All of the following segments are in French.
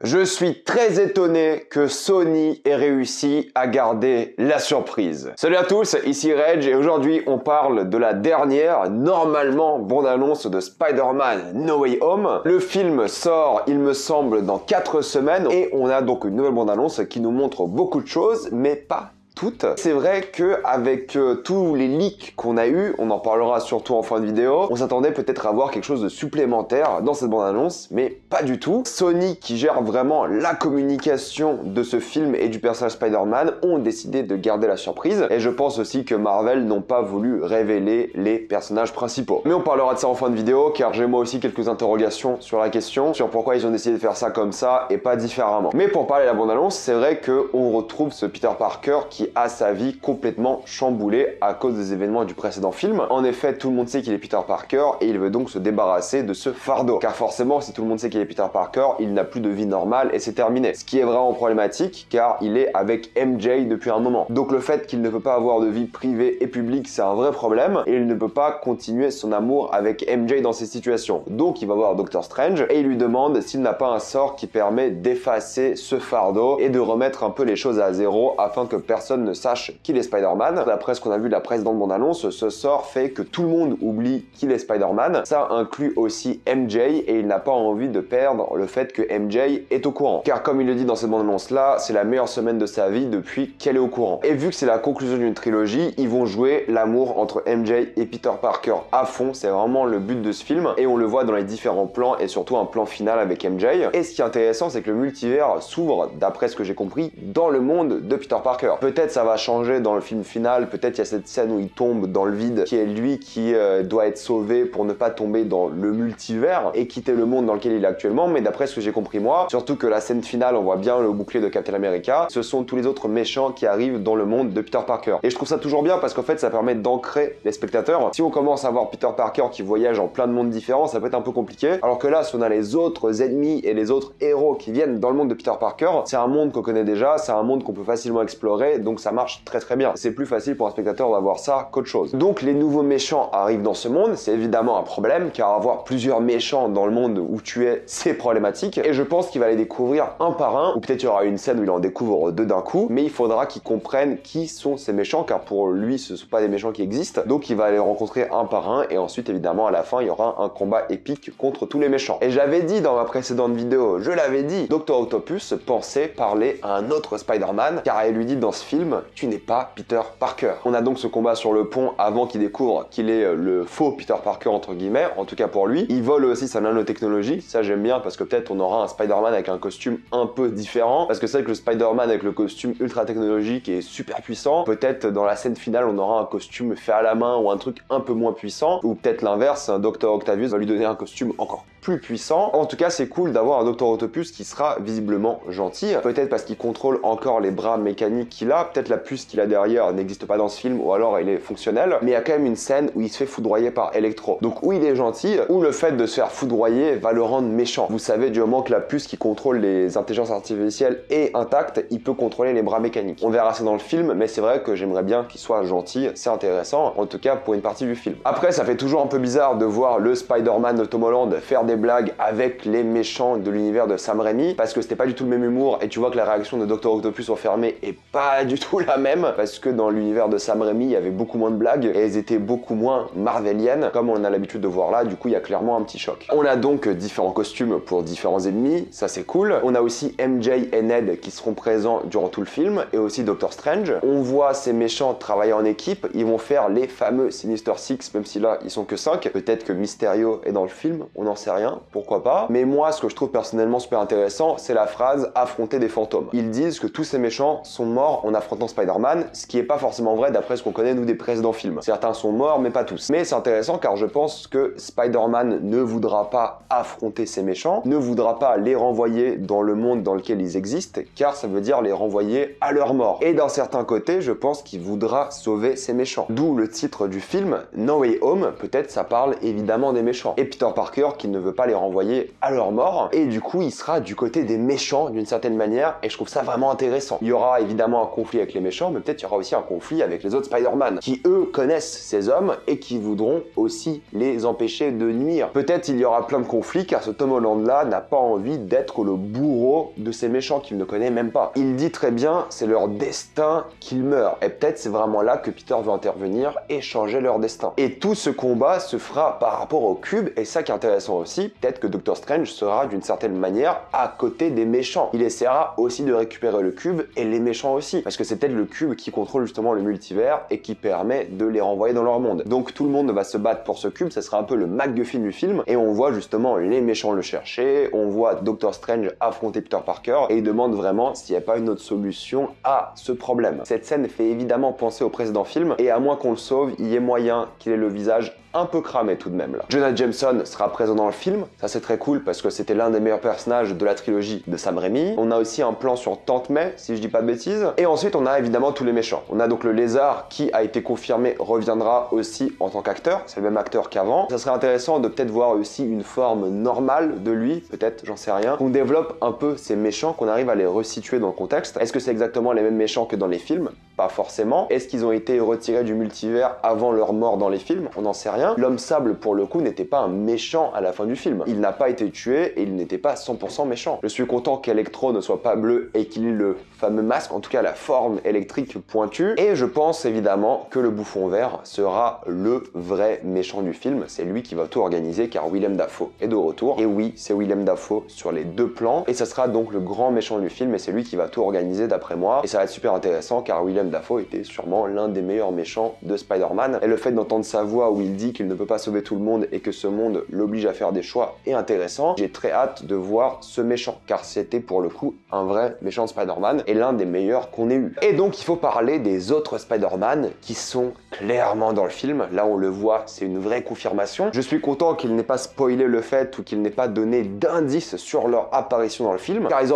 Je suis très étonné que Sony ait réussi à garder la surprise. Salut à tous, ici Reg et aujourd'hui on parle de la dernière, normalement, bande-annonce de Spider-Man No Way Home. Le film sort, il me semble, dans 4 semaines et on a donc une nouvelle bande-annonce qui nous montre beaucoup de choses, mais pas toutes. C'est vrai que avec tous les leaks qu'on a eu, on en parlera surtout en fin de vidéo, on s'attendait peut-être à voir quelque chose de supplémentaire dans cette bande-annonce, mais pas du tout. Sony, qui gère vraiment la communication de ce film et du personnage Spider-Man, ont décidé de garder la surprise, et je pense aussi que Marvel n'ont pas voulu révéler les personnages principaux. Mais on parlera de ça en fin de vidéo, car j'ai moi aussi quelques interrogations sur la question, sur pourquoi ils ont décidé de faire ça comme ça et pas différemment. Mais pour parler de la bande-annonce, c'est vrai qu'on retrouve ce Peter Parker qui a sa vie complètement chamboulée à cause des événements du précédent film. En effet, tout le monde sait qu'il est Peter Parker et il veut donc se débarrasser de ce fardeau. Car forcément, si tout le monde sait qu'il est Peter Parker, il n'a plus de vie normale et c'est terminé. Ce qui est vraiment problématique car il est avec MJ depuis un moment. Donc le fait qu'il ne peut pas avoir de vie privée et publique, c'est un vrai problème et il ne peut pas continuer son amour avec MJ dans ces situations. Donc il va voir Doctor Strange et il lui demande s'il n'a pas un sort qui permet d'effacer ce fardeau et de remettre un peu les choses à zéro afin que personne ne sache qu'il est Spider-Man. D'après ce qu'on a vu de la précédente bande-annonce, ce sort fait que tout le monde oublie qu'il est Spider-Man. Ça inclut aussi MJ et il n'a pas envie de perdre le fait que MJ est au courant. Car comme il le dit dans cette bande-annonce là, c'est la meilleure semaine de sa vie depuis qu'elle est au courant. Et vu que c'est la conclusion d'une trilogie, ils vont jouer l'amour entre MJ et Peter Parker à fond. C'est vraiment le but de ce film et on le voit dans les différents plans et surtout un plan final avec MJ. Et ce qui est intéressant, c'est que le multivers s'ouvre, d'après ce que j'ai compris, dans le monde de Peter Parker. Peut-être ça va changer dans le film final, peut-être il y a cette scène où il tombe dans le vide, qui est lui qui doit être sauvé pour ne pas tomber dans le multivers et quitter le monde dans lequel il est actuellement, mais d'après ce que j'ai compris moi, surtout que la scène finale, on voit bien le bouclier de Captain America, ce sont tous les autres méchants qui arrivent dans le monde de Peter Parker. Et je trouve ça toujours bien parce qu'en fait ça permet d'ancrer les spectateurs. Si on commence à voir Peter Parker qui voyage en plein de mondes différents, ça peut être un peu compliqué, alors que là, si on a les autres ennemis et les autres héros qui viennent dans le monde de Peter Parker, c'est un monde qu'on connaît déjà, c'est un monde qu'on peut facilement explorer, donc ça marche très bien. C'est plus facile pour un spectateur d'avoir ça qu'autre chose. Donc les nouveaux méchants arrivent dans ce monde, c'est évidemment un problème, car avoir plusieurs méchants dans le monde où tu es, c'est problématique, et je pense qu'il va les découvrir un par un, ou peut-être il y aura une scène où il en découvre deux d'un coup, mais il faudra qu'il comprenne qui sont ces méchants, car pour lui, ce ne sont pas des méchants qui existent, donc il va les rencontrer un par un, et ensuite, évidemment, à la fin, il y aura un combat épique contre tous les méchants. Et j'avais dit dans ma précédente vidéo, je l'avais dit, Dr. Octopus pensait parler à un autre Spider-Man, car elle lui dit dans ce film, tu n'es pas Peter Parker. On a donc ce combat sur le pont avant qu'il découvre qu'il est le faux Peter Parker entre guillemets, en tout cas pour lui. Il vole aussi sa nanotechnologie, ça j'aime bien parce que peut-être on aura un Spider-Man avec un costume un peu différent, parce que c'est vrai que le Spider-Man avec le costume ultra technologique est super puissant, peut-être dans la scène finale on aura un costume fait à la main ou un truc un peu moins puissant, ou peut-être l'inverse, un Dr. Octavius va lui donner un costume encore plus puissant. En tout cas, c'est cool d'avoir un Dr. Octopus qui sera visiblement gentil. Peut-être parce qu'il contrôle encore les bras mécaniques qu'il a. Peut-être la puce qu'il a derrière n'existe pas dans ce film, ou alors il est fonctionnel. Mais il y a quand même une scène où il se fait foudroyer par Electro. Donc ou il est gentil, ou le fait de se faire foudroyer va le rendre méchant. Vous savez, du moment que la puce qui contrôle les intelligences artificielles est intacte, il peut contrôler les bras mécaniques. On verra ça dans le film, mais c'est vrai que j'aimerais bien qu'il soit gentil. C'est intéressant, en tout cas pour une partie du film. Après, ça fait toujours un peu bizarre de voir le Spider-Man de Tom Holland faire des blagues avec les méchants de l'univers de Sam Raimi, parce que c'était pas du tout le même humour, et tu vois que la réaction de Dr. Octopus enfermé est pas du tout la même, parce que dans l'univers de Sam Raimi, il y avait beaucoup moins de blagues, et elles étaient beaucoup moins marveliennes, comme on a l'habitude de voir là, du coup il y a clairement un petit choc. On a donc différents costumes pour différents ennemis, ça c'est cool. On a aussi MJ et Ned qui seront présents durant tout le film, et aussi Doctor Strange. On voit ces méchants travailler en équipe, ils vont faire les fameux Sinister Six, même si là ils sont que 5, peut-être que Mysterio est dans le film, on n'en sait rien, pourquoi pas. Mais moi, ce que je trouve personnellement super intéressant, c'est la phrase « affronter des fantômes ». Ils disent que tous ces méchants sont morts en affrontant Spider-Man, ce qui est pas forcément vrai d'après ce qu'on connaît nous des précédents films. Certains sont morts, mais pas tous. Mais c'est intéressant car je pense que Spider-Man ne voudra pas affronter ces méchants, ne voudra pas les renvoyer dans le monde dans lequel ils existent, car ça veut dire les renvoyer à leur mort. Et d'un certain côté, je pense qu'il voudra sauver ces méchants. D'où le titre du film, No Way Home, peut-être ça parle évidemment des méchants. Et Peter Parker qui ne veut veut pas les renvoyer à leur mort, et du coup il sera du côté des méchants d'une certaine manière, et je trouve ça vraiment intéressant. Il y aura évidemment un conflit avec les méchants, mais peut-être il y aura aussi un conflit avec les autres Spider-Man, qui eux connaissent ces hommes et qui voudront aussi les empêcher de nuire. Peut-être il y aura plein de conflits, car ce Tom Holland là n'a pas envie d'être le bourreau de ces méchants qu'il ne connaît même pas. Il dit très bien, c'est leur destin qu'ils meurent, et peut-être c'est vraiment là que Peter veut intervenir et changer leur destin. Et tout ce combat se fera par rapport au cube, et ça qui est intéressant aussi, peut-être que Doctor Strange sera d'une certaine manière à côté des méchants. Il essaiera aussi de récupérer le cube, et les méchants aussi, parce que c'est peut-être le cube qui contrôle justement le multivers et qui permet de les renvoyer dans leur monde. Donc tout le monde va se battre pour ce cube, ça sera un peu le MacGuffin du film, et on voit justement les méchants le chercher, on voit Doctor Strange affronter Peter Parker, et il demande vraiment s'il n'y a pas une autre solution à ce problème. Cette scène fait évidemment penser au précédent film, et à moins qu'on le sauve, il y ait moyen qu'il ait le visage un peu cramé tout de même là. Jonah Jameson sera présent dans le film, ça c'est très cool parce que c'était l'un des meilleurs personnages de la trilogie de Sam Raimi. On a aussi un plan sur Tante May, si je dis pas de bêtises. Et ensuite on a évidemment tous les méchants. On a donc le lézard qui a été confirmé reviendra aussi en tant qu'acteur, c'est le même acteur qu'avant. Ça serait intéressant de peut-être voir aussi une forme normale de lui, peut-être, j'en sais rien. Qu'on développe un peu ces méchants, qu'on arrive à les resituer dans le contexte. Est-ce que c'est exactement les mêmes méchants que dans les films? Pas forcément. Est-ce qu'ils ont été retirés du multivers avant leur mort dans les films? On n'en sait rien. L'homme sable pour le coup n'était pas un méchant à la fin du film. Il n'a pas été tué et il n'était pas 100% méchant. Je suis content qu'Electro ne soit pas bleu et qu'il ait le fameux masque, en tout cas la forme électrique pointue. Et je pense évidemment que le bouffon vert sera le vrai méchant du film. C'est lui qui va tout organiser car Willem Dafoe est de retour. Et oui, c'est Willem Dafoe sur les deux plans. Et ça sera donc le grand méchant du film et c'est lui qui va tout organiser d'après moi. Et ça va être super intéressant car Willem Dafoe était sûrement l'un des meilleurs méchants de Spider-Man. Et le fait d'entendre sa voix où il dit qu'il ne peut pas sauver tout le monde et que ce monde l'oblige à faire des choix est intéressant. J'ai très hâte de voir ce méchant car c'était pour le coup un vrai méchant de Spider-Man et l'un des meilleurs qu'on ait eu. Et donc il faut parler des autres Spider-Man qui sont clairement dans le film. Là on le voit, c'est une vraie confirmation. Je suis content qu'il n'ait pas spoilé le fait ou qu'il n'ait pas donné d'indices sur leur apparition dans le film car ils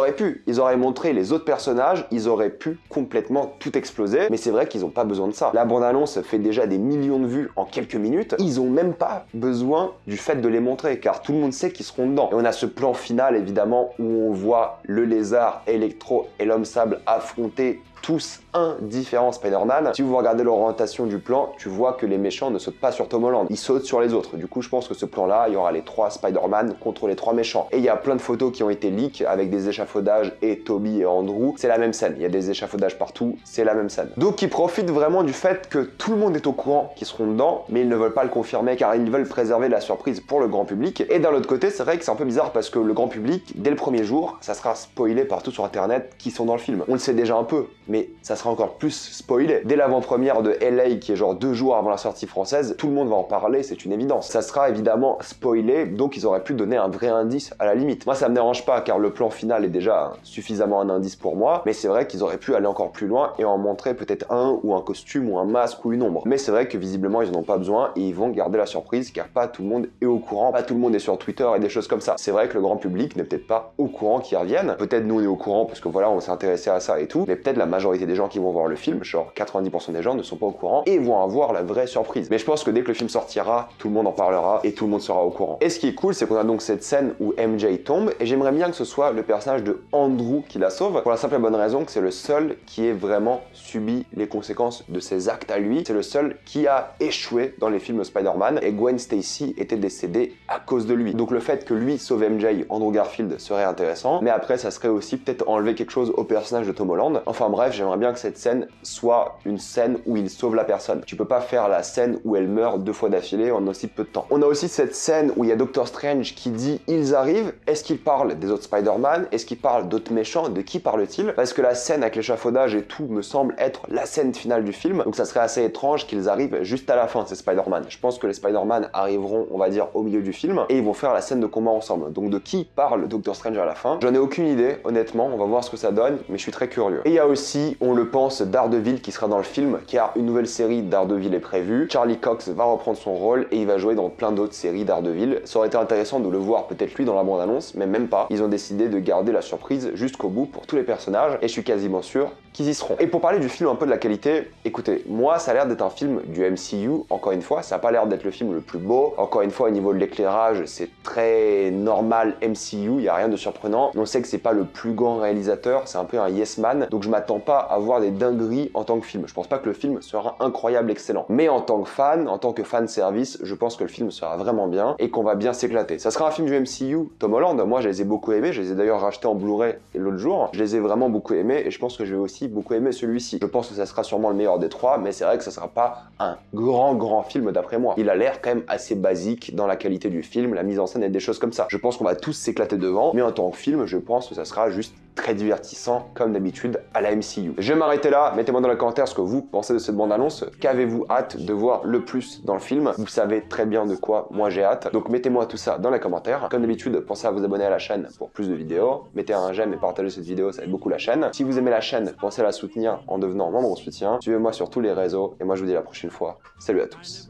auraient montré les autres personnages, ils auraient pu complètement tout exploser, mais c'est vrai qu'ils n'ont pas besoin de ça. La bande-annonce fait déjà des millions de vues en quelques minutes, ils ont même pas besoin du fait de les montrer car tout le monde sait qu'ils seront dedans. Et on a ce plan final évidemment où on voit le lézard, Electro et l'homme sable affronter tous un différent Spider-Man. Si vous regardez l'orientation du plan, tu vois que les méchants ne sautent pas sur Tom Holland, ils sautent sur les autres. Du coup, je pense que ce plan-là, il y aura les 3 Spider-Man contre les 3 méchants. Et il y a plein de photos qui ont été leaks avec des échafaudages et Toby et Andrew. C'est la même scène, il y a des échafaudages partout, c'est la même scène. Donc ils profitent vraiment du fait que tout le monde est au courant qu'ils seront dedans, mais ils ne veulent pas le confirmer car ils veulent préserver la surprise pour le grand public. Et d'un autre côté, c'est vrai que c'est un peu bizarre parce que le grand public, dès le premier jour, ça sera spoilé partout sur internet qui sont dans le film. On le sait déjà un peu, mais ça sera encore plus spoilé. Dès l'avant-première de LA, qui est genre 2 jours avant la sortie française, tout le monde va en parler, c'est une évidence. Ça sera évidemment spoilé, donc ils auraient pu donner un vrai indice à la limite. Moi ça me dérange pas, car le plan final est déjà suffisamment un indice pour moi, mais c'est vrai qu'ils auraient pu aller encore plus loin et en montrer peut-être un, ou un costume, ou un masque, ou une ombre. Mais c'est vrai que visiblement ils en ont pas besoin, et ils vont garder la surprise, car pas tout le monde est au courant, pas tout le monde est sur Twitter et des choses comme ça. C'est vrai que le grand public n'est peut-être pas au courant qu'ils reviennent. Peut-être nous on est au courant, parce que voilà, on s'est intéressé à ça et tout, mais peut-être la majorité des gens qui vont voir le film, genre 90% des gens ne sont pas au courant et vont avoir la vraie surprise. Mais je pense que dès que le film sortira, tout le monde en parlera et tout le monde sera au courant. Et ce qui est cool, c'est qu'on a donc cette scène où MJ tombe et j'aimerais bien que ce soit le personnage de Andrew qui la sauve pour la simple et bonne raison que c'est le seul qui ait vraiment subi les conséquences de ses actes à lui. C'est le seul qui a échoué dans les films Spider-Man et Gwen Stacy était décédée à cause de lui. Donc le fait que lui sauve MJ, Andrew Garfield, serait intéressant, mais après ça serait aussi peut-être enlever quelque chose au personnage de Tom Holland. Enfin bref, j'aimerais bien que cette scène soit une scène où il sauve la personne. Tu peux pas faire la scène où elle meurt 2 fois d'affilée en aussi peu de temps. On a aussi cette scène où il y a Doctor Strange qui dit « ils arrivent ». Est-ce qu'il parle des autres Spider-Man? Est-ce qu'il parle d'autres méchants? De qui parle-t-il? Parce que la scène avec l'échafaudage et tout me semble être la scène finale du film, donc ça serait assez étrange qu'ils arrivent juste à la fin, ces Spider-Man. Je pense que les Spider-Man arriveront, on va dire, au milieu du film et ils vont faire la scène de combat ensemble. Donc de qui parle Doctor Strange à la fin? J'en ai aucune idée, honnêtement, on va voir ce que ça donne, mais je suis très curieux. Et il y a aussi aussi, on le pense, Daredevil qui sera dans le film, car une nouvelle série Daredevil est prévue. Charlie Cox va reprendre son rôle et il va jouer dans plein d'autres séries Daredevil. Ça aurait été intéressant de le voir peut-être lui dans la bande-annonce, mais même pas. Ils ont décidé de garder la surprise jusqu'au bout pour tous les personnages et je suis quasiment sûr qu'ils y seront. Et pour parler du film, un peu de la qualité, écoutez, moi ça a l'air d'être un film du MCU, encore une fois, ça n'a pas l'air d'être le film le plus beau. Encore une fois, au niveau de l'éclairage, c'est très normal MCU, il n'y a rien de surprenant. On sait que c'est pas le plus grand réalisateur, c'est un peu un yes man, donc je m'attends pas à voir des dingueries en tant que film. Je pense pas que le film sera incroyable, excellent. Mais en tant que fan service, je pense que le film sera vraiment bien et qu'on va bien s'éclater. Ça sera un film du MCU, Tom Holland, moi je les ai beaucoup aimés, je les ai d'ailleurs rachetés en Blu-ray l'autre jour. Je les ai vraiment beaucoup aimés et je pense que je vais aussi beaucoup aimer celui-ci. Je pense que ça sera sûrement le meilleur des trois, mais c'est vrai que ça sera pas un grand film d'après moi. Il a l'air quand même assez basique dans la qualité du film, la mise en scène et des choses comme ça. Je pense qu'on va tous s'éclater devant, mais en tant que film, je pense que ça sera juste très divertissant comme d'habitude à la MCU. Je vais m'arrêter là, mettez-moi dans les commentaires ce que vous pensez de cette bande-annonce, qu'avez-vous hâte de voir le plus dans le film. Vous savez très bien de quoi moi j'ai hâte, donc mettez-moi tout ça dans les commentaires. Comme d'habitude, pensez à vous abonner à la chaîne pour plus de vidéos, mettez un j'aime et partagez cette vidéo, ça aide beaucoup la chaîne. Si vous aimez la chaîne, pensez à la soutenir en devenant membre au soutien. Suivez-moi sur tous les réseaux et moi je vous dis à la prochaine fois. Salut à tous.